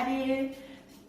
28일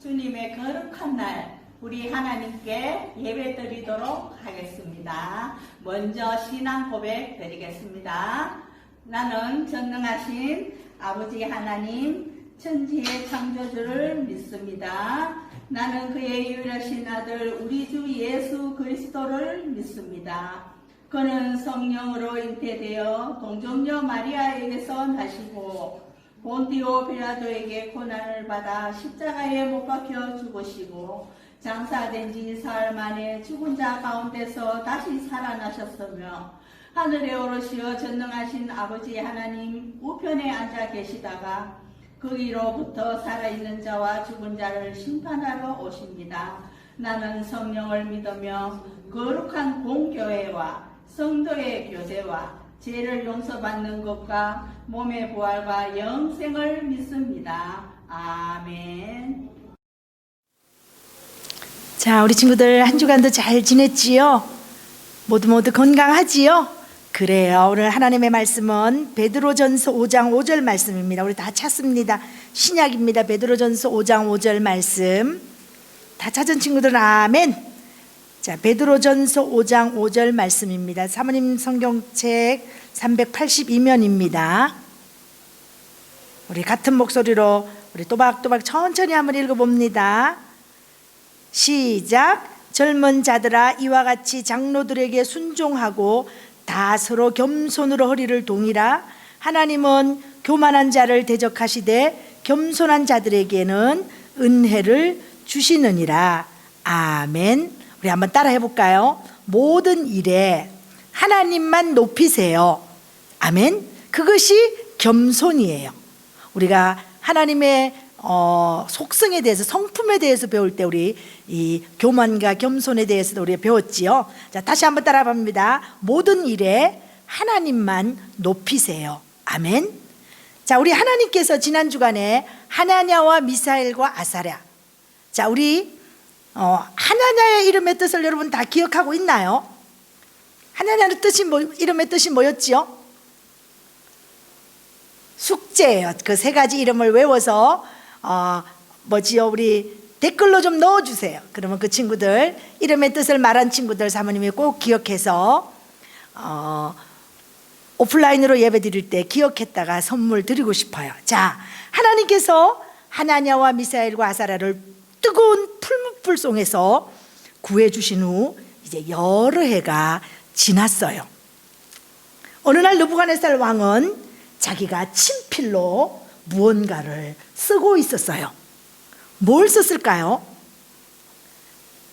주님의 거룩한 날 우리 하나님께 예배 드리도록 하겠습니다. 먼저 신앙 고백 드리겠습니다. 나는 전능하신 아버지 하나님 천지의 창조주를 믿습니다. 나는 그의 유일하신 아들 우리 주 예수 그리스도를 믿습니다. 그는 성령으로 잉태되어 동정녀 마리아에게서 나시고 본디오 빌라도에게 고난을 받아 십자가에 못 박혀 죽으시고 장사된 지 사흘 만에 죽은 자 가운데서 다시 살아나셨으며 하늘에 오르시어 전능하신 아버지 하나님 우편에 앉아 계시다가 거기로부터 살아있는 자와 죽은 자를 심판하러 오십니다. 나는 성령을 믿으며 거룩한 공교회와 성도의 교제와 죄를 용서받는 것과 몸의 부활과 영생을 믿습니다. 아멘. 자, 우리 친구들 한 주간도 잘 지냈지요? 모두 건강하지요? 그래요. 오늘 하나님의 말씀은 베드로전서 5장 5절 말씀입니다. 우리 다 찾습니다. 신약입니다. 베드로전서 5장 5절 말씀. 다 찾은 친구들은 아멘. 자, 베드로전서 5장 5절 말씀입니다. 사모님 성경책 382면입니다. 우리 같은 목소리로 우리 또박또박 천천히 한번 읽어봅니다. 시작. 젊은 자들아 이와 같이 장로들에게 순종하고 다 서로 겸손으로 허리를 동이라. 하나님은 교만한 자를 대적하시되 겸손한 자들에게는 은혜를 주시느니라. 아멘. 우리 한번 따라 해볼까요? 모든 일에 하나님만 높이세요. 아멘. 그것이 겸손이에요. 우리가 하나님의 속성에 대해서, 성품에 대해서 배울 때 우리 이 교만과 겸손에 대해서도 우리가 배웠지요. 자, 다시 한번 따라합니다. 모든 일에 하나님만 높이세요. 아멘. 자, 우리 하나님께서 지난 주간에 하나냐와 미사엘과 아사랴. 자, 우리 하나냐의 이름의 뜻을 여러분 다 기억하고 있나요? 하나냐의 뜻이 이름의 뜻이 뭐였지요? 숙제예요. 그 세 가지 이름을 외워서 뭐지요? 우리 댓글로 좀 넣어주세요. 그러면 그 친구들 이름의 뜻을 말한 친구들 사모님이 꼭 기억해서 오프라인으로 예배 드릴 때 기억했다가 선물 드리고 싶어요. 자, 하나님께서 하나냐와 미사엘과 아사랴를 뜨거운 풀무불송에서 구해주신 후 이제 여러 해가 지났어요. 어느 날 느부갓네살 왕은 자기가 친필로 무언가를 쓰고 있었어요. 뭘 썼을까요?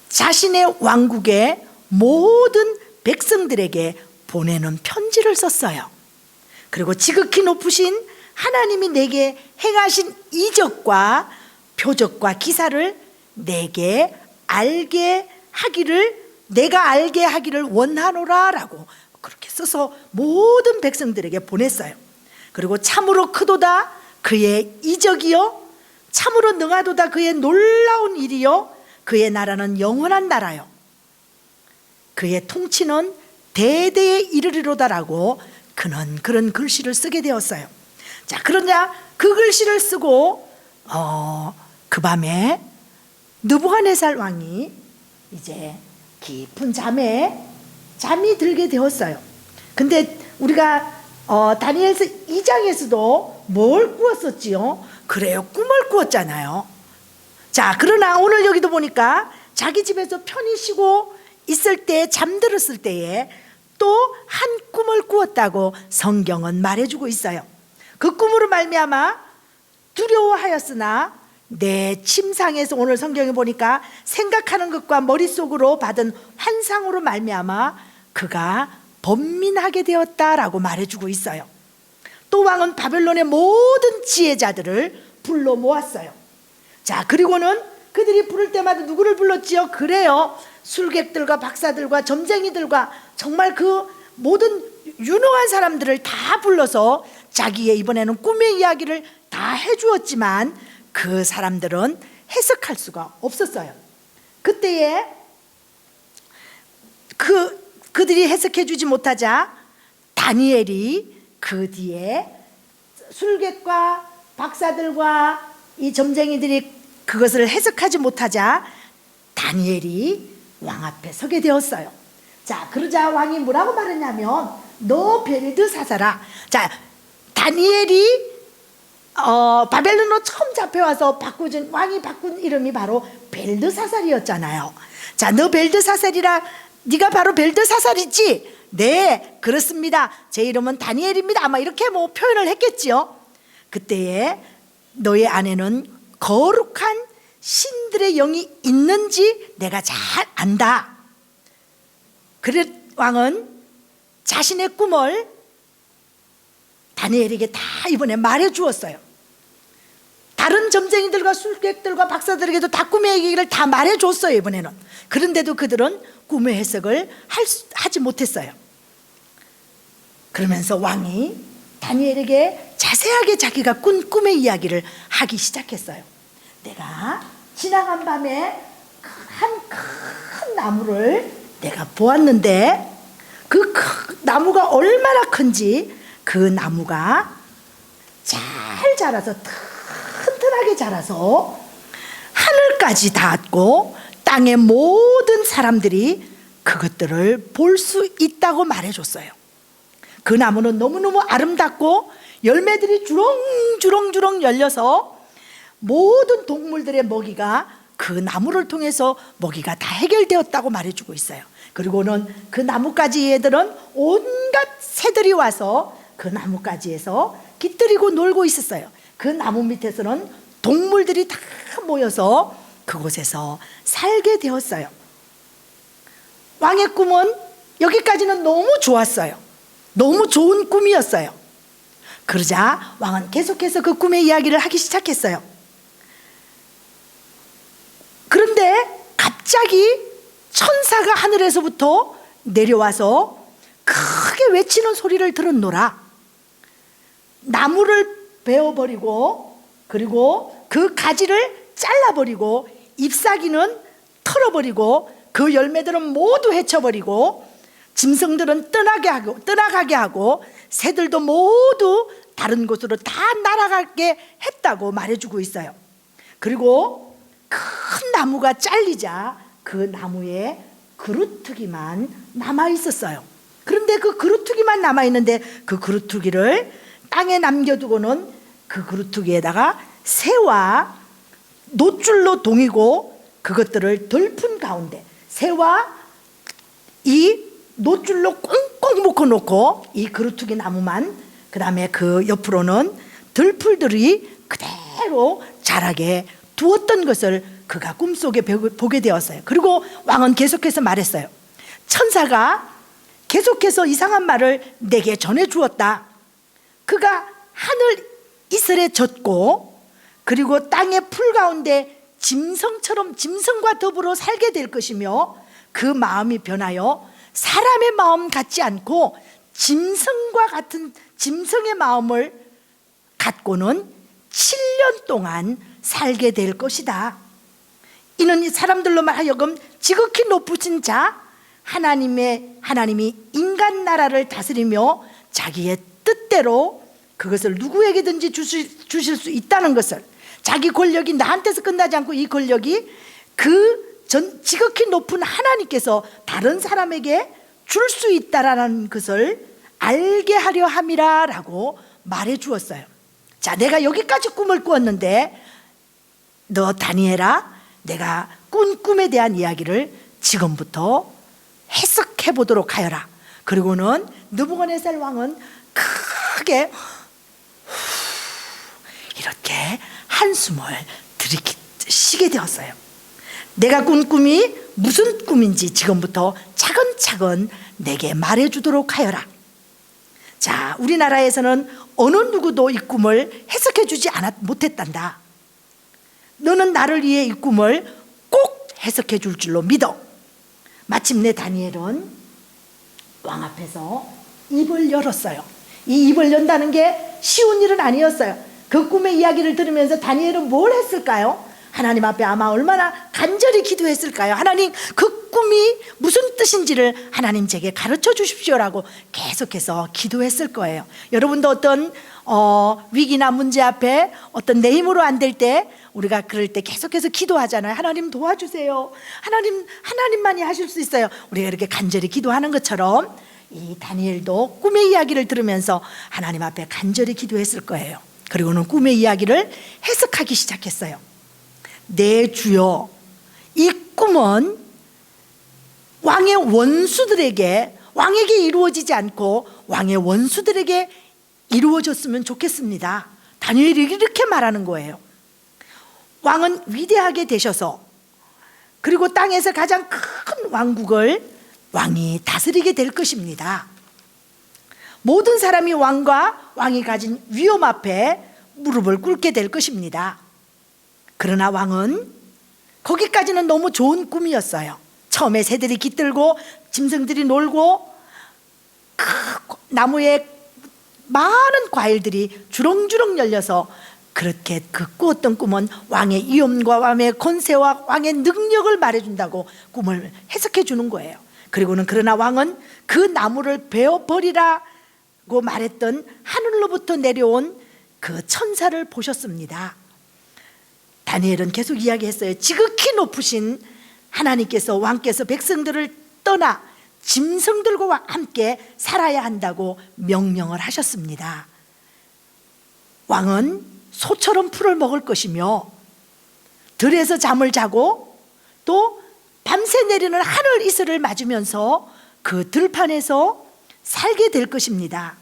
자신의 왕국의 모든 백성들에게 보내는 편지를 썼어요. 그리고 지극히 높으신 하나님이 내게 행하신 이적과 표적과 기사를 내가 알게 하기를 원하노라 라고 그렇게 써서 모든 백성들에게 보냈어요. 그리고 참으로 크도다 그의 이적이요 참으로 능하도다 그의 놀라운 일이요 그의 나라는 영원한 나라요 그의 통치는 대대에 이르리로다라고 그는 그런 글씨를 쓰게 되었어요. 자, 그러자 그 글씨를 쓰고 그 밤에 느부갓네살 왕이 이제 깊은 잠이 들게 되었어요. 근데 우리가 다니엘서 2장에서도 뭘 꾸었었지요? 그래요, 꿈을 꾸었잖아요. 자, 그러나 오늘 여기도 보니까 자기 집에서 편히 쉬고 있을 때, 잠들었을 때에 또 한 꿈을 꾸었다고 성경은 말해주고 있어요. 그 꿈으로 말미암아 두려워하였으나 내 침상에서, 오늘 성경에 보니까 생각하는 것과 머릿속으로 받은 환상으로 말미암아 그가 번민하게 되었다라고 말해주고 있어요. 또 왕은 바벨론의 모든 지혜자들을 불러 모았어요. 자, 그리고는 그들이 부를 때마다 누구를 불렀지요? 그래요, 술객들과 박사들과 점쟁이들과 정말 그 모든 유능한 사람들을 다 불러서 자기의 이번에는 꿈의 이야기를 다 해주었지만 그 사람들은 해석할 수가 없었어요. 그때에 그들이 해석해 주지 못하자 다니엘이 그 뒤에 술객과 박사들과 이 점쟁이들이 그것을 해석하지 못하자 다니엘이 왕 앞에 서게 되었어요. 자, 그러자 왕이 뭐라고 말했냐면, 너 벨드사사라. 자, 다니엘이 바벨론으로 처음 잡혀와서 왕이 바꾼 이름이 바로 벨드사살이었잖아요. 자, 너 벨드사살이라. 네가 바로 벨드사살이지? 네, 그렇습니다. 제 이름은 다니엘입니다. 아마 이렇게 뭐 표현을 했겠지요. 그때에 너의 안에는 거룩한 신들의 영이 있는지 내가 잘 안다. 그래 왕은 자신의 꿈을 다니엘에게 다 이번에 말해 주었어요. 다른 점쟁이들과 술객들과 박사들에게도 다 꿈의 얘기를 다 말해 줬어요, 이번에는. 그런데도 그들은 꿈의 해석을 하지 못했어요. 그러면서 왕이 다니엘에게 자세하게 자기가 꾼 꿈의 이야기를 하기 시작했어요. 내가 지나간 밤에 한 큰 나무를 내가 보았는데, 그 나무가 얼마나 큰지, 그 나무가 잘 자라서 튼튼하게 자라서 하늘까지 닿았고 땅의 모든 사람들이 그것들을 볼 수 있다고 말해줬어요. 그 나무는 너무너무 아름답고 열매들이 주렁주렁 열려서 모든 동물들의 먹이가 그 나무를 통해서 먹이가 다 해결되었다고 말해주고 있어요. 그리고는 그 나뭇가지에들은 온갖 새들이 와서 그 나뭇가지에서 깃들이고 놀고 있었어요. 그 나무 밑에서는 동물들이 다 모여서 그곳에서 살게 되었어요. 왕의 꿈은 여기까지는 너무 좋았어요. 너무 좋은 꿈이었어요. 그러자 왕은 계속해서 그 꿈의 이야기를 하기 시작했어요. 그런데 갑자기 천사가 하늘에서부터 내려와서 크게 외치는 소리를 들었노라. 나무를 베어버리고, 그리고 그 가지를 잘라버리고, 잎사귀는 털어버리고, 그 열매들은 모두 헤쳐버리고, 짐승들은 떠나가게 하고, 새들도 모두 다른 곳으로 다 날아가게 했다고 말해주고 있어요. 그리고 큰 나무가 잘리자 그 나무에 그루터기만 남아 있었어요. 그런데 그 그루터기만 남아 있는데 그 그루터기를 땅에 남겨두고는 그 그루터기에다가 새와 노줄로 동이고, 그것들을 덜푼 가운데 새와 이 노줄로 꽁꽁 묶어놓고, 이 그루터기 나무만, 그 다음에 그 옆으로는 들풀들이 그대로 자라게 두었던 것을 그가 꿈속에 보게 되었어요. 그리고 왕은 계속해서 말했어요. 천사가 계속해서 이상한 말을 내게 전해 주었다. 그가 하늘 이슬에 젖고, 그리고 땅의 풀 가운데 짐승처럼 짐승과 더불어 살게 될 것이며, 그 마음이 변하여 사람의 마음 같지 않고 짐승과 같은 짐승의 마음을 갖고는 7년 동안 살게 될 것이다. 이는 사람들로 하여금 지극히 높으신 자 하나님이 인간 나라를 다스리며 자기의 뜻대로 그것을 누구에게든지 주실 수 있다는 것을, 자기 권력이 나한테서 끝나지 않고 이 권력이 지극히 높은 하나님께서 다른 사람에게 줄 수 있다라는 것을 알게 하려 함이라 라고 말해 주었어요. 자, 내가 여기까지 꿈을 꾸었는데 너 다니엘아, 내가 꾼 꿈에 대한 이야기를 지금부터 해석해 보도록 하여라. 그리고는 느부갓네살 왕은 크게 이렇게 한숨을 쉬게 되었어요. 내가 꾼 꿈이 무슨 꿈인지 지금부터 차근차근 내게 말해주도록 하여라. 자, 우리나라에서는 어느 누구도 이 꿈을 해석해 주지 못했단다. 너는 나를 위해 이 꿈을 꼭 해석해 줄 줄로 믿어. 마침내 다니엘은 왕 앞에서 입을 열었어요. 이 입을 연다는 게 쉬운 일은 아니었어요. 그 꿈의 이야기를 들으면서 다니엘은 뭘 했을까요? 하나님 앞에 아마 얼마나 간절히 기도했을까요? 하나님, 그 꿈이 무슨 뜻인지를 하나님 제게 가르쳐 주십시오라고 계속해서 기도했을 거예요. 여러분도 어떤 위기나 문제 앞에 어떤 내 힘으로 안 될 때 우리가 그럴 때 계속해서 기도하잖아요. 하나님 도와주세요. 하나님만이 하실 수 있어요. 우리가 이렇게 간절히 기도하는 것처럼 이 다니엘도 꿈의 이야기를 들으면서 하나님 앞에 간절히 기도했을 거예요. 그리고는 꿈의 이야기를 해석하기 시작했어요. 내 주여, 이 꿈은 왕의 원수들에게, 왕에게 이루어지지 않고 왕의 원수들에게 이루어졌으면 좋겠습니다. 다니엘이 이렇게 말하는 거예요. 왕은 위대하게 되셔서 그리고 땅에서 가장 큰 왕국을 왕이 다스리게 될 것입니다. 모든 사람이 왕과 왕이 가진 위엄 앞에 무릎을 꿇게 될 것입니다. 그러나 왕은 거기까지는 너무 좋은 꿈이었어요. 처음에 새들이 깃들고 짐승들이 놀고 그 나무에 많은 과일들이 주렁주렁 열려서 그렇게 그 꾸었던 꿈은 왕의 위엄과 왕의 권세와 왕의 능력을 말해준다고 꿈을 해석해 주는 거예요. 그리고는 그러나 왕은 그 나무를 베어버리라고 말했던 하늘로부터 내려온 그 천사를 보셨습니다. 다니엘은 계속 이야기했어요. 지극히 높으신 하나님께서 왕께서 백성들을 떠나 짐승들과 함께 살아야 한다고 명령을 하셨습니다. 왕은 소처럼 풀을 먹을 것이며 들에서 잠을 자고 또 밤새 내리는 하늘 이슬을 맞으면서 그 들판에서 살게 될 것입니다.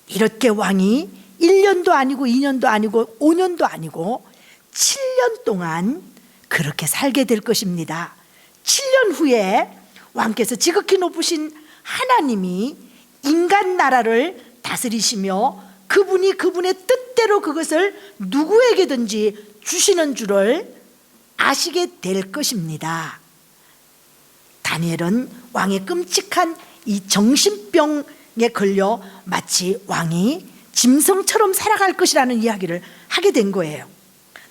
이렇게 왕이 1년도 아니고 2년도 아니고 5년도 아니고 7년 동안 그렇게 살게 될 것입니다. 7년 후에 왕께서 지극히 높으신 하나님이 인간 나라를 다스리시며 그분이 그분의 뜻대로 그것을 누구에게든지 주시는 줄을 아시게 될 것입니다. 다니엘은 왕의 끔찍한 이 정신병에 걸려 마치 왕이 짐승처럼 살아갈 것이라는 이야기를 하게 된 거예요.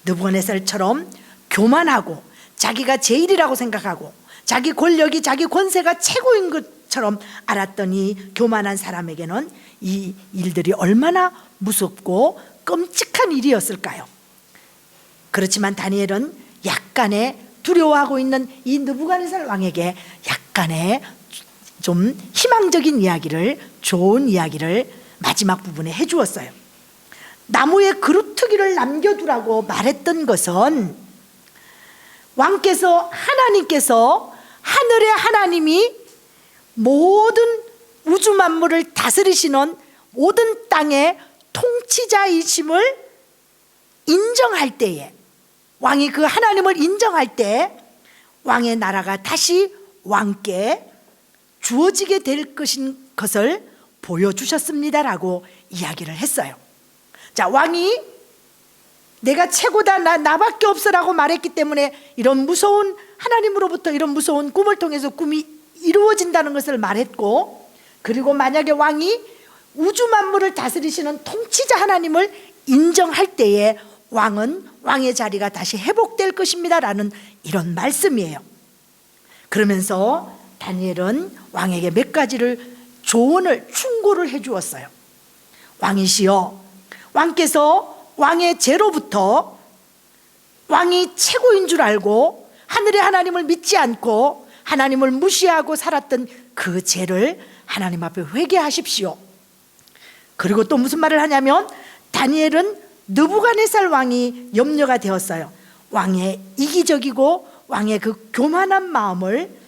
느부갓네살처럼 교만하고 자기가 제일이라고 생각하고 자기 권력이 자기 권세가 최고인 것처럼 알았던 이 교만한 사람에게는 이 일들이 얼마나 무섭고 끔찍한 일이었을까요? 그렇지만 다니엘은 약간의 두려워하고 있는 이 느부갓네살 왕에게 약간의 좀 희망적인 이야기를, 좋은 이야기를 마지막 부분에 해주었어요. 나무에 그루터기를 남겨두라고 말했던 것은 왕께서, 하나님께서, 하늘의 하나님이 모든 우주 만물을 다스리시는 모든 땅의 통치자이심을 인정할 때에, 왕이 그 하나님을 인정할 때 왕의 나라가 다시 왕께 주어지게 될 것을 보여주셨습니다라고 이야기를 했어요. 자, 왕이 내가 최고다, 나밖에 없어라고 말했기 때문에 이런 무서운, 하나님으로부터 이런 무서운 꿈을 통해서 꿈이 이루어진다는 것을 말했고, 그리고 만약에 왕이 우주 만물을 다스리시는 통치자 하나님을 인정할 때에 왕은 왕의 자리가 다시 회복될 것입니다라는 이런 말씀이에요. 그러면서 다니엘은 왕에게 몇 가지를 조언을, 충고를 해 주었어요. 왕이시여, 왕께서 왕의 죄로부터 왕이 최고인 줄 알고 하늘의 하나님을 믿지 않고 하나님을 무시하고 살았던 그 죄를 하나님 앞에 회개하십시오. 그리고 또 무슨 말을 하냐면, 다니엘은 느부갓네살 왕이 염려가 되었어요. 왕의 이기적이고 왕의 그 교만한 마음을,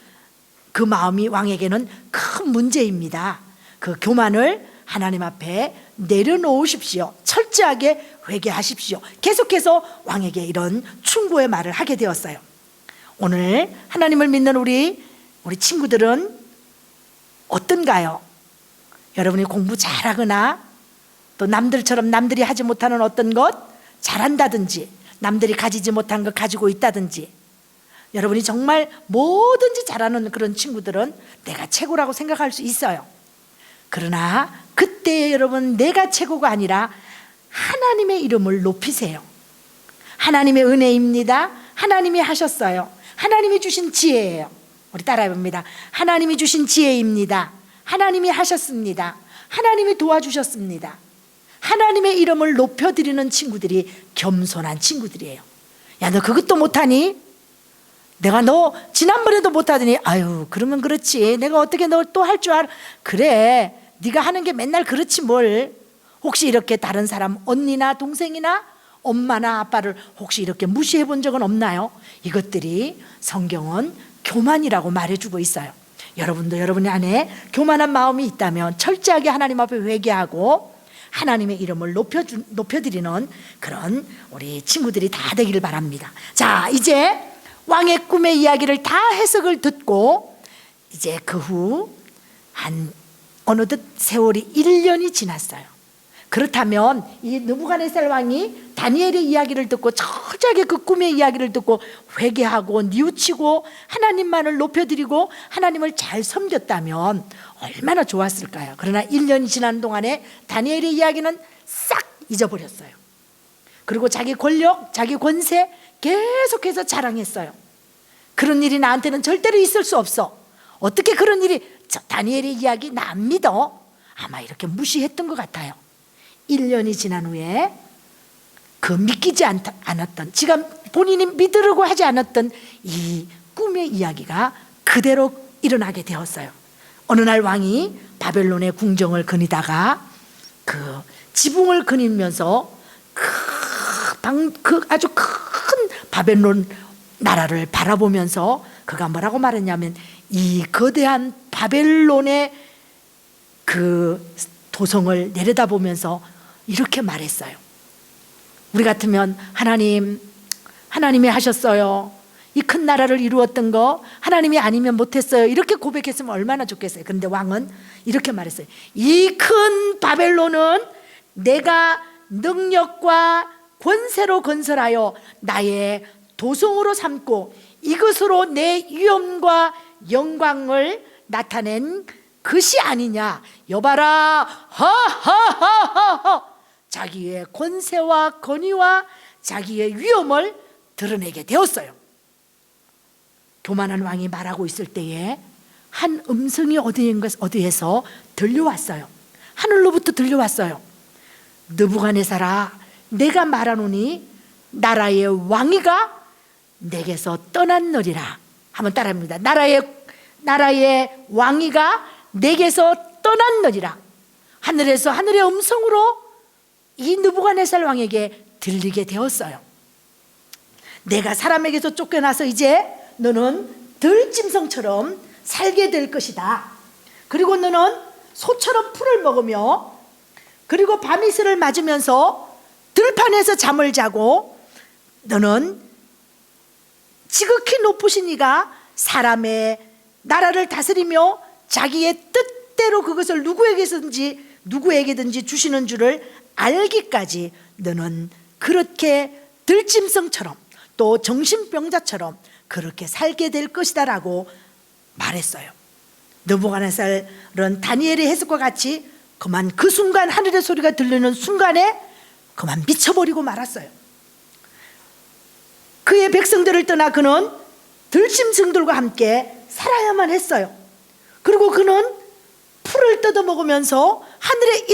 그 마음이 왕에게는 큰 문제입니다. 그 교만을 하나님 앞에 내려놓으십시오. 철저하게 회개하십시오. 계속해서 왕에게 이런 충고의 말을 하게 되었어요. 오늘 하나님을 믿는 우리 친구들은 어떤가요? 여러분이 공부 잘하거나 또 남들처럼 남들이 하지 못하는 어떤 것 잘한다든지, 남들이 가지지 못한 것 가지고 있다든지, 여러분이 정말 뭐든지 잘하는 그런 친구들은 내가 최고라고 생각할 수 있어요. 그러나 그때 여러분, 내가 최고가 아니라 하나님의 이름을 높이세요. 하나님의 은혜입니다. 하나님이 하셨어요. 하나님이 주신 지혜예요. 우리 따라해봅니다. 하나님이 주신 지혜입니다. 하나님이 하셨습니다. 하나님이 도와주셨습니다. 하나님의 이름을 높여드리는 친구들이 겸손한 친구들이에요. 야, 너 그것도 못하니? 내가 너 지난번에도 못하더니 아유 그러면 그렇지, 내가 어떻게 너 또 할 줄 알아? 그래, 네가 하는 게 맨날 그렇지 뭘. 혹시 이렇게 다른 사람 언니나 동생이나 엄마나 아빠를 혹시 이렇게 무시해 본 적은 없나요? 이것들이 성경은 교만이라고 말해주고 있어요. 여러분도 여러분 안에 교만한 마음이 있다면 철저하게 하나님 앞에 회개하고 하나님의 이름을 높여드리는 그런 우리 친구들이 다 되기를 바랍니다. 자, 이제 왕의 꿈의 이야기를 다 해석을 듣고 이제 그 후 어느덧 세월이 1년이 지났어요. 그렇다면 이 느부갓네살 왕이 다니엘의 이야기를 듣고 철저하게 그 꿈의 이야기를 듣고 회개하고 뉘우치고 하나님만을 높여드리고 하나님을 잘 섬겼다면 얼마나 좋았을까요? 그러나 1년이 지난 동안에 다니엘의 이야기는 싹 잊어버렸어요. 그리고 자기 권력, 자기 권세 계속해서 자랑했어요. 그런 일이 나한테는 절대로 있을 수 없어. 어떻게 그런 일이, 다니엘의 이야기 나 안 믿어. 아마 이렇게 무시했던 것 같아요. 1년이 지난 후에 그 믿기지 않았던, 지가 본인이 믿으려고 하지 않았던 이 꿈의 이야기가 그대로 일어나게 되었어요. 어느 날 왕이 바벨론의 궁정을 거니다가 그 지붕을 거니면서 아주 큰 바벨론 나라를 바라보면서 그가 뭐라고 말했냐면 이 거대한 바벨론의 그 도성을 내려다보면서 이렇게 말했어요. 우리 같으면 하나님이 하셨어요. 이 큰 나라를 이루었던 거 하나님이 아니면 못했어요. 이렇게 고백했으면 얼마나 좋겠어요. 그런데 왕은 이렇게 말했어요. 이 큰 바벨론은 내가 능력과 권세로 건설하여 나의 도성으로 삼고 이것으로 내 위엄과 영광을 나타낸 것이 아니냐. 여봐라, 하하하하하. 자기의 권세와 권위와 자기의 위엄을 드러내게 되었어요. 교만한 왕이 말하고 있을 때에 한 음성이 어디에서 들려왔어요. 하늘로부터 들려왔어요. 느부갓네살아, 내가 말하노니 나라의 왕위가 내게서 떠났느니라. 한번 따라합니다. 나라의 왕위가 내게서 떠났느니라. 하늘의 음성으로 이 느부갓네살 왕에게 들리게 되었어요. 내가 사람에게서 쫓겨나서 이제 너는 들짐승처럼 살게 될 것이다. 그리고 너는 소처럼 풀을 먹으며 그리고 밤이슬을 맞으면서 들판에서 잠을 자고 너는 지극히 높으신 이가 사람의 나라를 다스리며 자기의 뜻대로 그것을 누구에게든지 주시는 줄을 알기까지 너는 그렇게 들짐승처럼 또 정신병자처럼 그렇게 살게 될 것이다 라고 말했어요. 느부갓네살은 다니엘의 해석과 같이 그만 그 순간 하늘의 소리가 들리는 순간에 그만 미쳐버리고 말았어요. 그의 백성들을 떠나 그는 들짐승들과 함께 살아야만 했어요. 그리고 그는 풀을 뜯어먹으면서 하늘의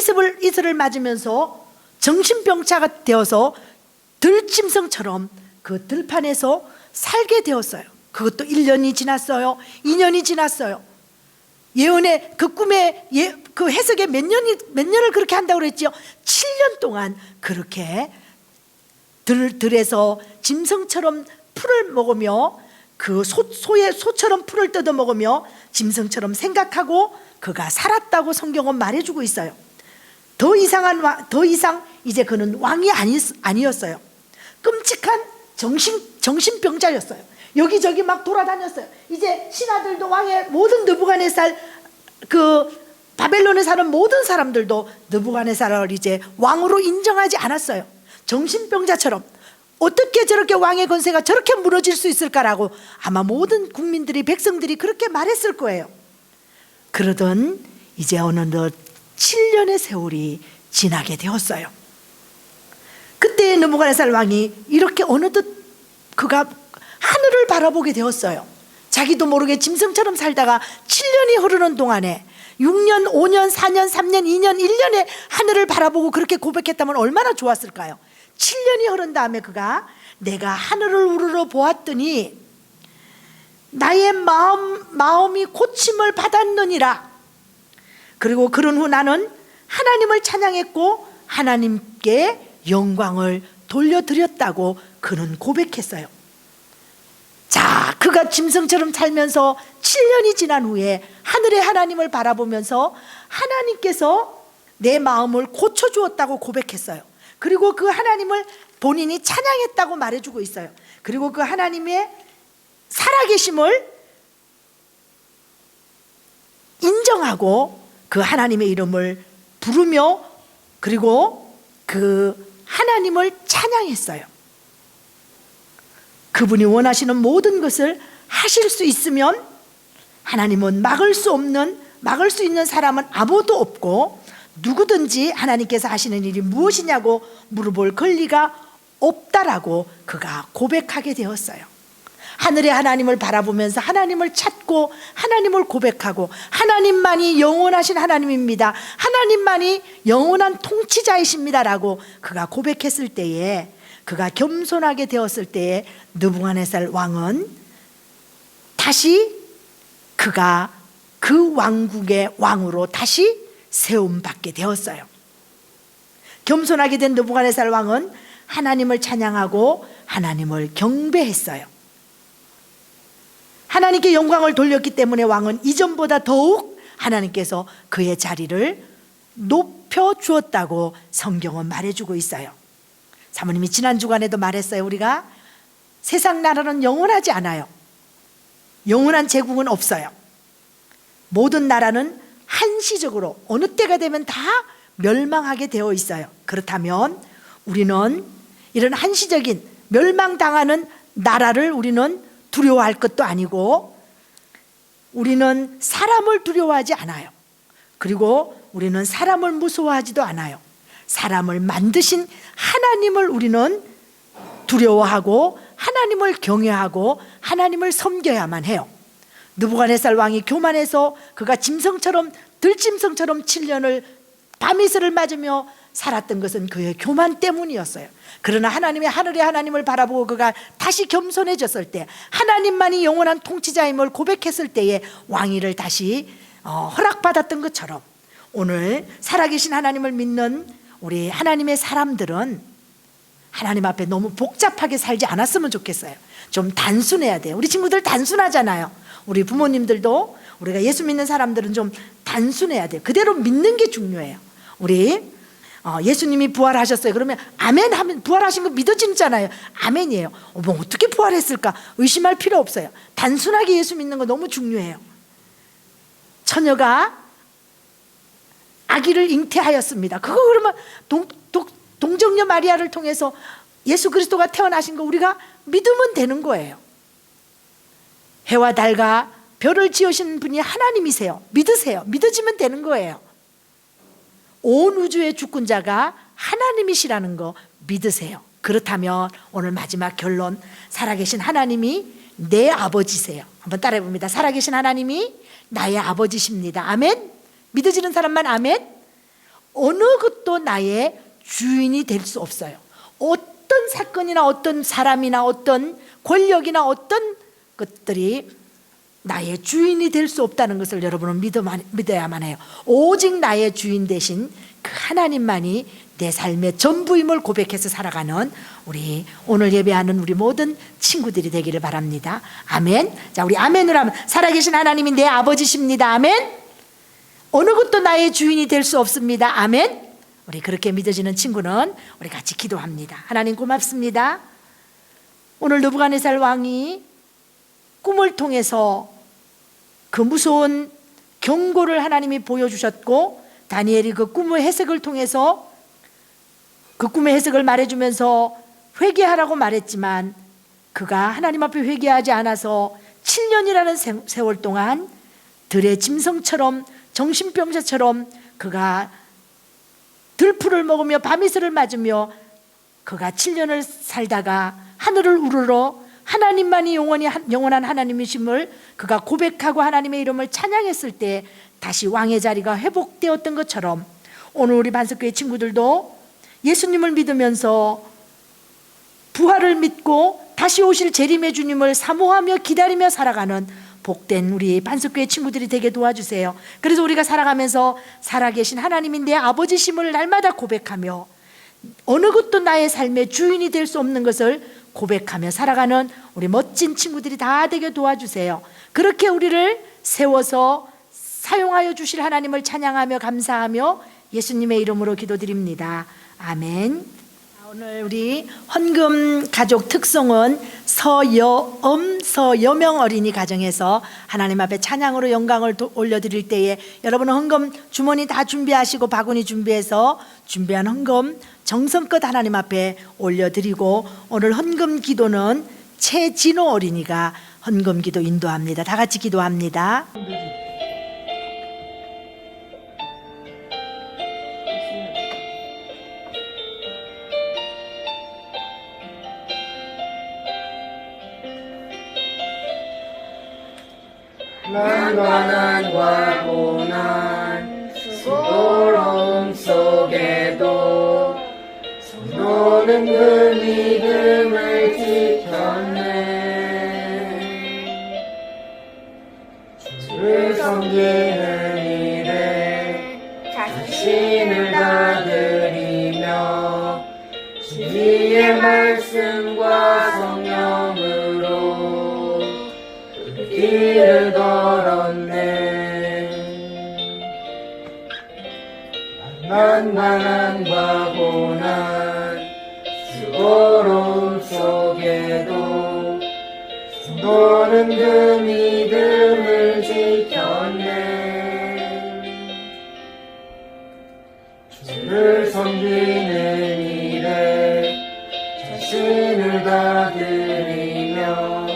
이슬을 맞으면서 정신병자가 되어서 들짐승처럼 그 들판에서 살게 되었어요. 그것도 1년이 지났어요. 2년이 지났어요. 예언의 그 꿈의 그 해석에 몇 년을 그렇게 한다고 그랬죠. 7년 동안 그렇게 들에서 짐승처럼 풀을 먹으며 그 소처럼 풀을 뜯어 먹으며 짐승처럼 생각하고 그가 살았다고 성경은 말해주고 있어요. 더 이상 이제 그는 왕이 아니었어요. 끔찍한 정신병자였어요. 여기저기 막 돌아다녔어요. 이제 신하들도 왕의 모든 느부갓네살 그 바벨론에 사는 모든 사람들도 느부갓네살을 이제 왕으로 인정하지 않았어요. 정신병자처럼 어떻게 저렇게 왕의 권세가 저렇게 무너질 수 있을까라고 아마 모든 국민들이 백성들이 그렇게 말했을 거예요. 그러던 이제 어느덧 7년의 세월이 지나게 되었어요. 그때 느부갓네살 왕이 이렇게 어느덧 그가 하늘을 바라보게 되었어요. 자기도 모르게 짐승처럼 살다가 7년이 흐르는 동안에 6년, 5년, 4년, 3년, 2년, 1년에 하늘을 바라보고 그렇게 고백했다면 얼마나 좋았을까요? 7년이 흐른 다음에 그가 내가 하늘을 우러러 보았더니 나의 마음이 고침을 받았느니라. 그리고 그런 후 나는 하나님을 찬양했고 하나님께 영광을 돌려드렸다고 그는 고백했어요. 자, 그가 짐승처럼 살면서 7년이 지난 후에 하늘의 하나님을 바라보면서 하나님께서 내 마음을 고쳐주었다고 고백했어요. 그리고 그 하나님을 본인이 찬양했다고 말해주고 있어요. 그리고 그 하나님의 살아계심을 인정하고 그 하나님의 이름을 부르며 그리고 그 하나님을 찬양했어요. 그분이 원하시는 모든 것을 하실 수 있으면 하나님은 막을 수 있는 사람은 아무도 없고 누구든지 하나님께서 하시는 일이 무엇이냐고 물어볼 권리가 없다라고 그가 고백하게 되었어요. 하늘의 하나님을 바라보면서 하나님을 찾고 하나님을 고백하고 하나님만이 영원하신 하나님입니다. 하나님만이 영원한 통치자이십니다라고 그가 고백했을 때에 그가 겸손하게 되었을 때에 느부갓네살 왕은 다시 그가 그 왕국의 왕으로 다시 세움받게 되었어요. 겸손하게 된 느부갓네살 왕은 하나님을 찬양하고 하나님을 경배했어요. 하나님께 영광을 돌렸기 때문에 왕은 이전보다 더욱 하나님께서 그의 자리를 높여 주었다고 성경은 말해주고 있어요. 사모님이 지난 주간에도 말했어요. 우리가 세상 나라는 영원하지 않아요. 영원한 제국은 없어요. 모든 나라는 한시적으로 어느 때가 되면 다 멸망하게 되어 있어요. 그렇다면 우리는 이런 한시적인 멸망당하는 나라를 우리는 두려워할 것도 아니고 우리는 사람을 두려워하지 않아요. 그리고 우리는 사람을 무서워하지도 않아요. 사람을 만드신 하나님을 우리는 두려워하고 하나님을 경외하고 하나님을 섬겨야만 해요. 느부갓네살 왕이 교만해서 그가 짐승처럼 들짐승처럼 7년을 밤이슬을 맞으며 살았던 것은 그의 교만 때문이었어요. 그러나 하나님의 하늘의 하나님을 바라보고 그가 다시 겸손해졌을 때 하나님만이 영원한 통치자임을 고백했을 때에 왕위를 다시 허락받았던 것처럼 오늘 살아계신 하나님을 믿는 우리 하나님의 사람들은 하나님 앞에 너무 복잡하게 살지 않았으면 좋겠어요. 좀 단순해야 돼요. 우리 친구들 단순하잖아요. 우리 부모님들도 우리가 예수 믿는 사람들은 좀 단순해야 돼요. 그대로 믿는 게 중요해요. 우리 예수님이 부활하셨어요. 그러면 아멘 하면 부활하신 거 믿어지잖아요. 아멘이에요. 뭐 어떻게 부활했을까 의심할 필요 없어요. 단순하게 예수 믿는 거 너무 중요해요. 처녀가 아기를 잉태하였습니다. 그거 그러면 동정녀 마리아를 통해서 예수 그리스도가 태어나신 거 우리가 믿으면 되는 거예요. 해와 달과 별을 지으신 분이 하나님이세요. 믿으세요. 믿어지면 되는 거예요. 온 우주의 주권자가 하나님이시라는 거 믿으세요. 그렇다면 오늘 마지막 결론, 살아계신 하나님이 내 아버지세요. 한번 따라해 봅니다. 살아계신 하나님이 나의 아버지십니다. 아멘. 믿어지는 사람만 아멘. 어느 것도 나의 주인이 될 수 없어요. 어떤 사건이나 어떤 사람이나 어떤 권력이나 어떤 것들이 나의 주인이 될 수 없다는 것을 여러분은 믿어야만 해요. 오직 나의 주인 되신 그 하나님만이 내 삶의 전부임을 고백해서 살아가는 우리 오늘 예배하는 우리 모든 친구들이 되기를 바랍니다. 아멘. 자, 우리 아멘으로 하면 살아계신 하나님이 내 아버지십니다. 아멘. 어느 것도 나의 주인이 될 수 없습니다. 아멘. 우리 그렇게 믿어지는 친구는 우리 같이 기도합니다. 하나님 고맙습니다. 오늘 느부갓네살 왕이 꿈을 통해서 그 무서운 경고를 하나님이 보여주셨고 다니엘이 그 꿈의 해석을 통해서 그 꿈의 해석을 말해주면서 회개하라고 말했지만 그가 하나님 앞에 회개하지 않아서 7년이라는 세월 동안 들의 짐승처럼 정신병자처럼 그가 들풀을 먹으며 밤이슬을 맞으며 그가 7년을 살다가 하늘을 우러러 하나님만이 영원한 하나님이심을 그가 고백하고 하나님의 이름을 찬양했을 때 다시 왕의 자리가 회복되었던 것처럼 오늘 우리 반석교회 친구들도 예수님을 믿으면서 부활을 믿고 다시 오실 재림의 주님을 사모하며 기다리며 살아가는 복된 우리 반석교회 친구들이 되게 도와주세요. 그래서 우리가 살아가면서 살아계신 하나님이 내 아버지심을 날마다 고백하며 어느 것도 나의 삶의 주인이 될 수 없는 것을 고백하며 살아가는 우리 멋진 친구들이 다 되게 도와주세요. 그렇게 우리를 세워서 사용하여 주실 하나님을 찬양하며 감사하며 예수님의 이름으로 기도드립니다. 아멘. 오늘 우리 헌금 가족 특송은 서여명 어린이 가정에서 하나님 앞에 찬양으로 영광을 올려드릴 때에 여러분은 헌금 주머니 다 준비하시고 바구니 준비해서 준비한 헌금 정성껏 하나님 앞에 올려드리고 오늘 헌금 기도는 최진호 어린이가 헌금 기도 인도합니다. 다 같이 기도합니다. 난관과 고난 수고로움 속에도 너는 그 믿음을 지켰네. 주를 섬기는 일에 자신을 다 드리며 주의 말씀과 성령으로 길을 걸었네. 난관과 고난 수고로움 속에도 너는 그 믿음을 지켰네. 주를 섬기는 일에 자신을 다 드리며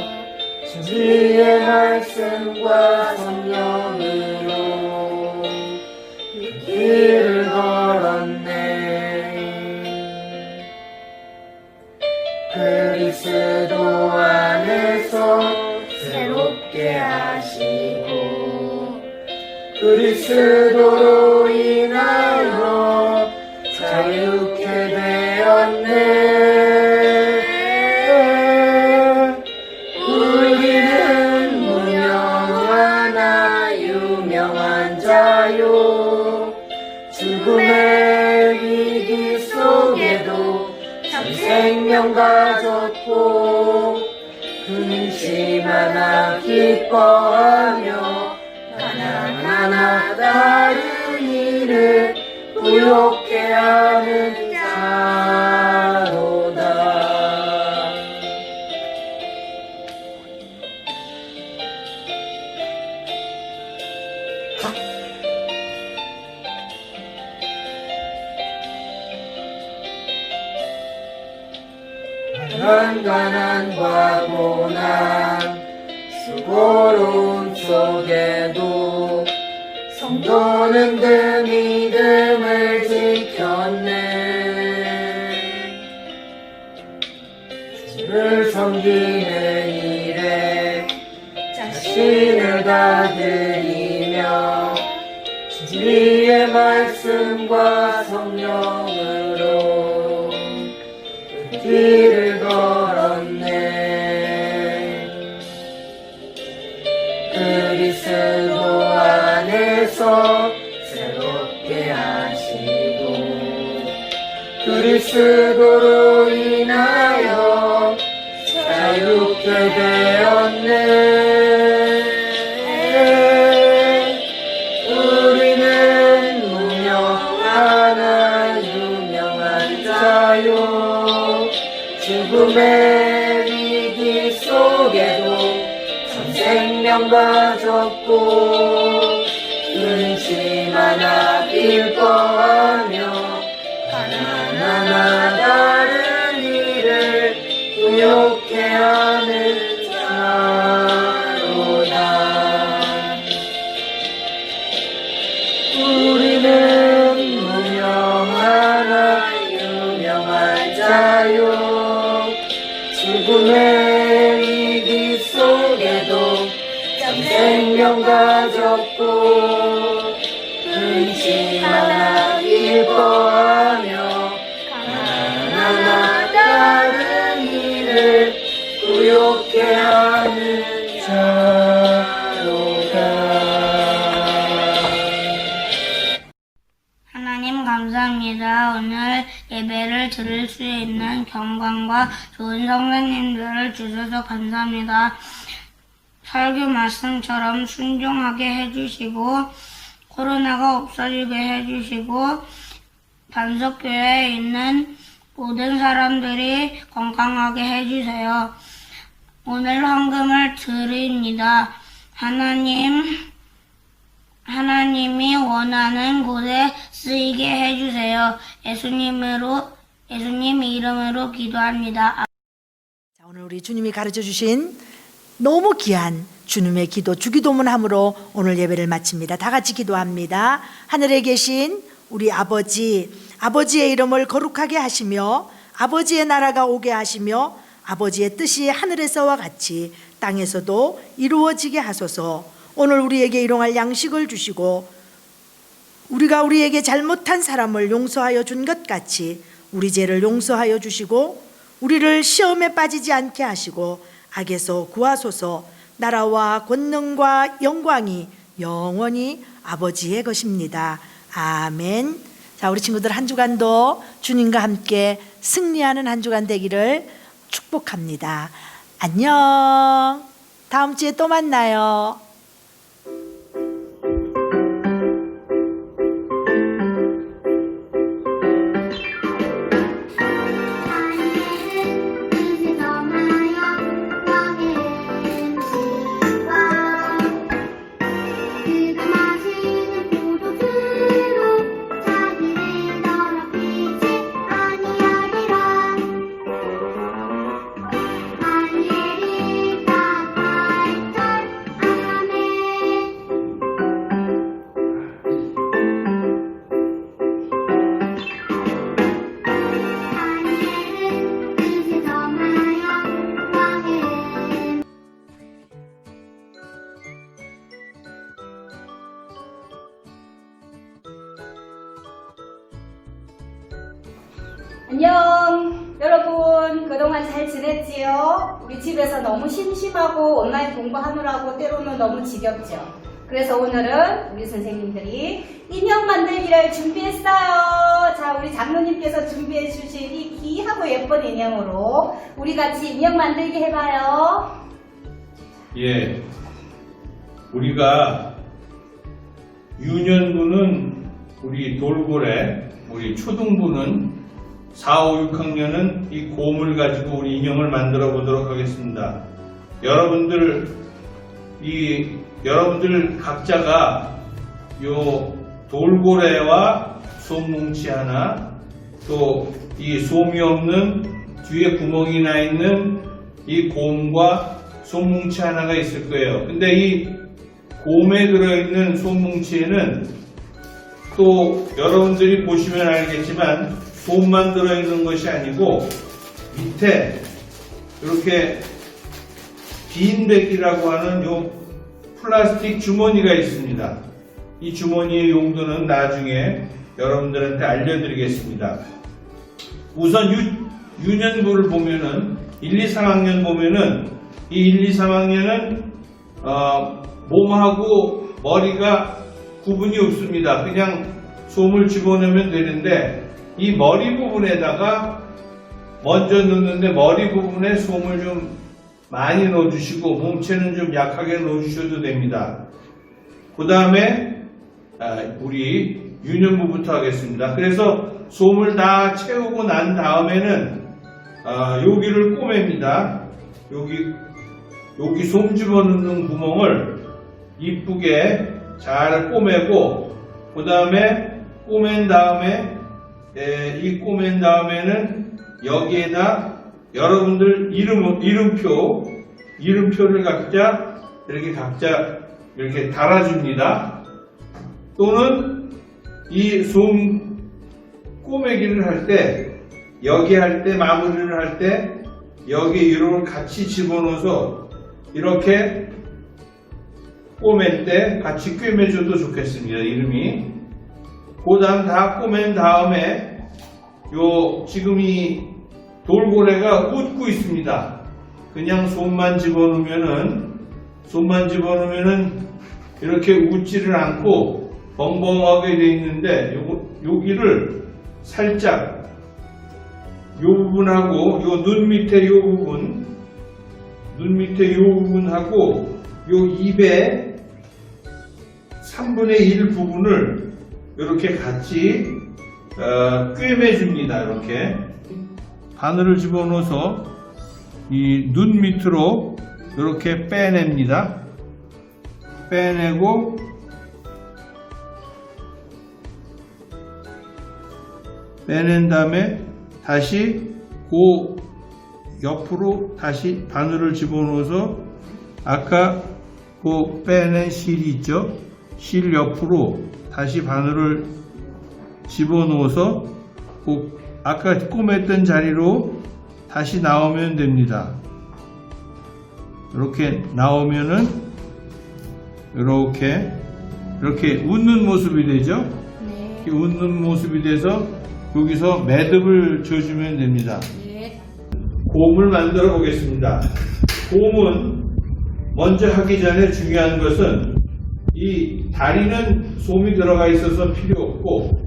주의 말씀과 성령으로 길을 걸었네. 그리스도 안에서 새롭게 하시고 그리스도로 인하여 자유케 되었네. 우리는 무명하나 유명한 자요 죽음의 위기 속에도 참 생명 가졌고 근심하나 기뻐하며 하나하나 다른 일을 부욕해 하는 자로다. 난관과 고난 수고로움 속에도 성도는 그 믿음을 지켰네. 주를 섬기는 일에 자신을 다 드리며 주의 말씀과 성령으로 길을 걸었네. 그리스도 안에서 새롭게 하시고 그리스도로 인하여 자유케 되었네. 우리는 무명하나 유명한 자요 죽음의 위기 속에도 참 생명 가졌고 근심하나 기뻐하며 하나하나 다른 일을 부욕해 하는 자로다. 우리는 무명하나 유명한 자요 죽음의 영가졌고 근심 하나 기뻐하며 가난하나 다른 이를 부욕해 하는 자로다. 하나님 감사합니다. 오늘 예배를 들을 수 있는 경관과 좋은 성도님들을 주셔서 감사합니다. 설교 말씀처럼 순종하게 해주시고 코로나가 없어지게 해주시고 반석교회에 있는 모든 사람들이 건강하게 해주세요. 오늘 헌금을 드립니다. 하나님이 원하는 곳에 쓰이게 해주세요. 예수님 이름으로 기도합니다. 자, 오늘 우리 주님이 가르쳐 주신 너무 귀한 주님의 기도, 주기도문함으로 오늘 예배를 마칩니다. 다 같이 기도합니다. 하늘에 계신 우리 아버지, 아버지의 이름을 거룩하게 하시며 아버지의 나라가 오게 하시며 아버지의 뜻이 하늘에서와 같이 땅에서도 이루어지게 하소서. 오늘 우리에게 일용할 양식을 주시고 우리가 우리에게 잘못한 사람을 용서하여 준 것 같이 우리 죄를 용서하여 주시고 우리를 시험에 빠지지 않게 하시고 악에서 구하소서. 나라와 권능과 영광이 영원히 아버지의 것입니다. 아멘. 자, 우리 친구들 한 주간도 주님과 함께 승리하는 한 주간 되기를 축복합니다. 안녕. 다음 주에 또 만나요. 안녕 여러분, 그동안 잘 지냈지요? 우리 집에서 너무 심심하고 온라인 공부하느라고 때로는 너무 지겹죠? 그래서 오늘은 우리 선생님들이 인형 만들기를 준비했어요. 자, 우리 장로님께서 준비해 주신 이 귀하고 예쁜 인형으로 우리 같이 인형 만들기 해봐요. 예, 우리가 유년부는 우리 돌고래, 우리 초등부는 4, 5, 6학년은 이 곰을 가지고 우리 인형을 만들어 보도록 하겠습니다. 여러분들 각자가 요 돌고래와 솜뭉치 하나, 또 이 솜이 없는 뒤에 구멍이 나 있는 이 곰과 솜뭉치 하나가 있을 거예요. 근데 이 곰에 들어있는 솜뭉치에는 또 여러분들이 보시면 알겠지만 솜만 들어있는 것이 아니고 밑에 이렇게 빈백이라고 하는 요 플라스틱 주머니가 있습니다. 이 주머니의 용도는 나중에 여러분들한테 알려드리겠습니다. 우선 유년부를 보면은 1, 2, 3학년 보면은 이 1, 2, 3학년은 몸하고 머리가 구분이 없습니다. 그냥 솜을 집어넣으면 되는데 이 머리 부분에다가 먼저 넣는데 머리 부분에 솜을 좀 많이 넣어주시고 몸체는 좀 약하게 넣어주셔도 됩니다. 그 다음에 우리 유년부부터 하겠습니다. 그래서 솜을 다 채우고 난 다음에는 여기를 꼬맵니다. 여기 솜 집어넣는 구멍을 이쁘게 잘 꼬매고 그 다음에 꼬맨 다음에는 여기에다 여러분들 이름표를 각자 이렇게 달아줍니다. 또는 이 솜 꼬매기를 할 때 여기 할 때 마무리를 할 때 여기 이름을 같이 집어넣어서 이렇게 꼬맬 때 같이 꿰매줘도 좋겠습니다. 이름이. 그 다음 다 꼬맨 다음에 지금 이 돌고래가 웃고 있습니다. 그냥 손만 집어넣으면은 이렇게 웃지를 않고 벙벙하게 돼 있는데 여기를 살짝 요 부분하고 눈 밑에 요 부분하고 요 입의 3분의 1 부분을 이렇게 같이 꿰매 줍니다. 이렇게 바늘을 집어넣어서 이 눈 밑으로 이렇게 빼냅니다. 빼내고 빼낸 다음에 다시 그 옆으로 다시 바늘을 집어넣어서 아까 그 빼낸 실이 있죠? 실 옆으로 다시 바늘을 집어넣어서 그 아까 꼬맸던 자리로 다시 나오면 됩니다. 이렇게 나오면은 이렇게 웃는 모습이 되죠? 이렇게 웃는 모습이 돼서 여기서 매듭을 줘주면 됩니다. 곰을 만들어 보겠습니다. 곰은 먼저 하기 전에 중요한 것은 이 다리는 솜이 들어가 있어서 필요 없고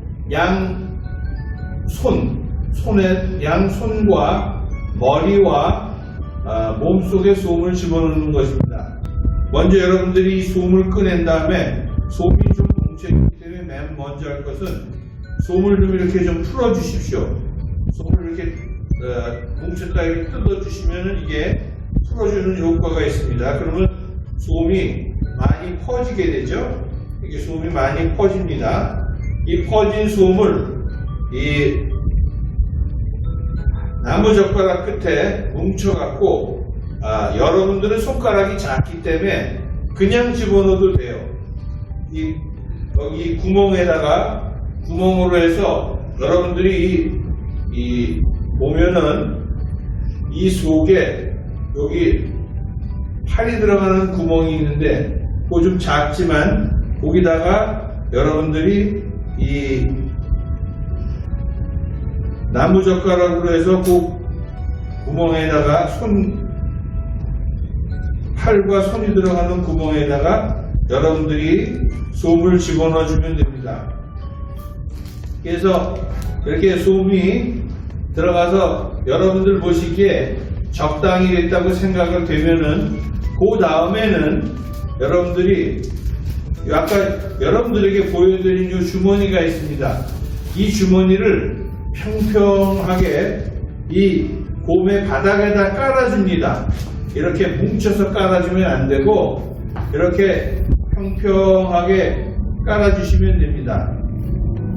양손과 머리와 몸속에 솜을 집어넣는 것입니다. 먼저 여러분들이 이 솜을 꺼낸 다음에 솜이 좀 뭉쳐있기 때문에 맨 먼저 할 것은 솜을 좀 이렇게 좀 풀어주십시오. 솜을 이렇게 뭉쳤다 이렇게 뜯어주시면 이게 풀어주는 효과가 있습니다. 그러면 솜이 많이 퍼지게 되죠. 이게 솜이 많이 퍼집니다. 이 퍼진 솜을 이 나무젓가락 끝에 뭉쳐갖고 여러분들은 손가락이 작기 때문에 그냥 집어넣어도 돼요. 여기 구멍으로 해서 여러분들이 보면은 이 속에 여기 팔이 들어가는 구멍이 있는데 그거 좀 작지만 거기다가 여러분들이 이 나무젓가락으로 해서 그 구멍에다가 팔과 손이 들어가는 구멍에다가 여러분들이 솜을 집어넣어 주면 됩니다. 그래서 이렇게 솜이 들어가서 여러분들 보시기에 적당히 됐다고 생각을 되면은 그 다음에는 여러분들이 아까 여러분들에게 보여드린 이 주머니가 있습니다. 이 주머니를 평평하게 이 곰의 바닥에다 깔아줍니다. 이렇게 뭉쳐서 깔아주면 안 되고 이렇게 평평하게 깔아주시면 됩니다.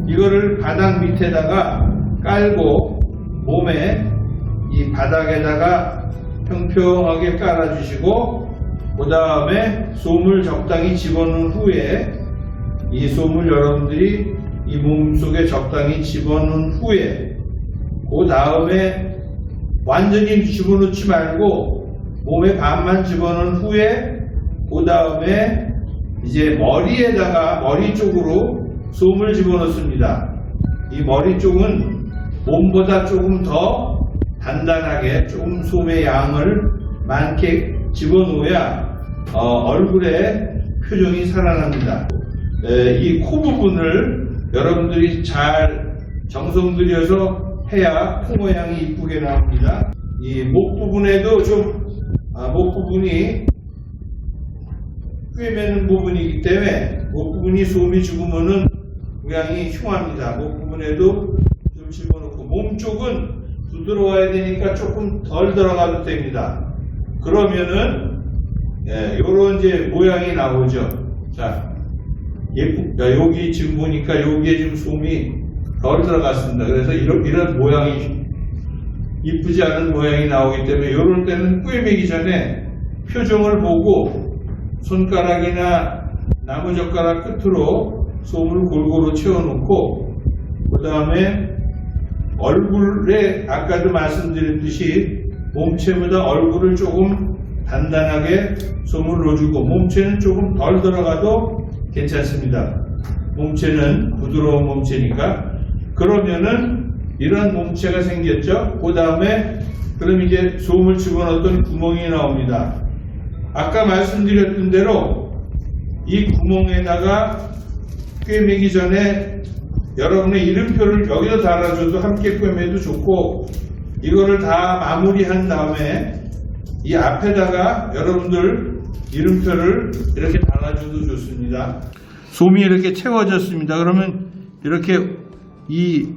이거를 바닥 밑에다가 깔고 몸에 이 바닥에다가 평평하게 깔아주시고 그 다음에 솜을 적당히 집어넣은 후에 이 솜을 여러분들이 이 몸속에 적당히 집어넣은 후에 그 다음에 완전히 집어넣지 말고 몸에 반만 집어넣은 후에 그 다음에 이제 머리 쪽으로 솜을 집어넣습니다. 이 머리 쪽은 몸보다 조금 더 단단하게 조금 솜의 양을 많게 집어넣어야 얼굴에 표정이 살아납니다. 이 코 부분을 여러분들이 잘 정성 들여서 해야 코 모양이 이쁘게 나옵니다. 이 목 부분에도 목 부분이 꿰매는 부분이기 때문에 목 부분이 솜이 죽으면은 모양이 흉합니다. 목 부분에도 좀 집어넣고 몸 쪽은 부드러워야 되니까 조금 덜 들어가도 됩니다. 그러면은 요런 이제 모양이 나오죠. 자, 여기 지금 보니까 여기에 지금 솜이 덜 들어갔습니다. 그래서 이런 모양이 이쁘지 않은 모양이 나오기 때문에 요럴 때는 꿰매기 전에 표정을 보고 손가락이나 나무젓가락 끝으로 솜을 골고루 채워놓고 그 다음에 얼굴에 아까도 말씀드렸듯이 몸체보다 얼굴을 조금 단단하게 솜을 넣어주고 몸체는 조금 덜 들어가도 괜찮습니다. 몸체는 부드러운 몸체니까. 그러면은 이런 몸체가 생겼죠. 그 다음에 그럼 이제 솜을 집어넣었던 구멍이 나옵니다. 아까 말씀드렸던 대로 이 구멍에다가 꿰매기 전에 여러분의 이름표를 여기다 달아줘도 함께 꿰매도 좋고, 이거를 다 마무리한 다음에 이 앞에다가 여러분들 이름표를 이렇게 달아줘도 좋습니다. 솜이 이렇게 채워졌습니다. 그러면 이렇게 이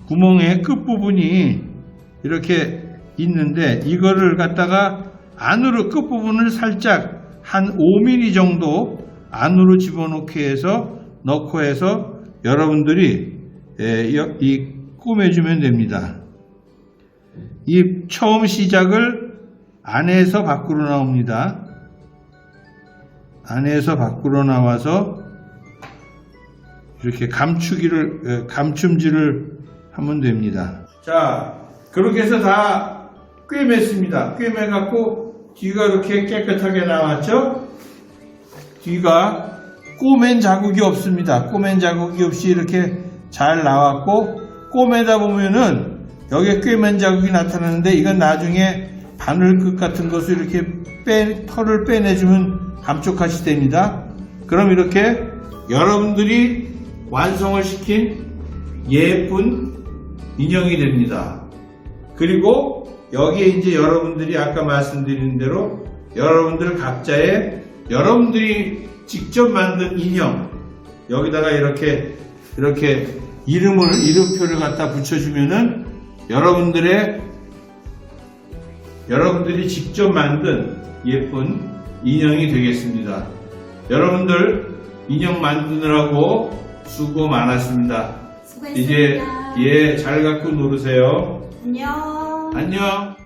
구멍의 끝부분이 이렇게 있는데, 이거를 갖다가 안으로 끝부분을 살짝 한 5mm 정도 안으로 집어넣게 해서 넣고 해서 여러분들이 이 꼬매주면 됩니다. 이 처음 시작을 안에서 밖으로 나옵니다. 안에서 밖으로 나와서 이렇게 감춤질을 하면 됩니다. 자, 그렇게 해서 다 꿰맸습니다. 꿰매갖고 뒤가 이렇게 깨끗하게 나왔죠? 뒤가 꼬맨 자국이 없습니다. 꼬맨 자국이 없이 이렇게 잘 나왔고, 꼬매다 보면은 여기에 꿰맨 자국이 나타나는데, 이건 나중에 바늘 끝 같은 것을 이렇게 털을 빼내주면 감쪽같이 됩니다. 그럼 이렇게 여러분들이 완성을 시킨 예쁜 인형이 됩니다. 그리고 여기에 이제 여러분들이 아까 말씀드린 대로 여러분들 각자의 여러분들이 직접 만든 인형, 여기다가 이렇게 이름표를 갖다 붙여주면은 여러분들이 직접 만든 예쁜 인형이 되겠습니다. 여러분들 인형 만드느라고 수고 많았습니다. 수고했습니다. 이제 잘 갖고 놀으세요. 안녕. 안녕.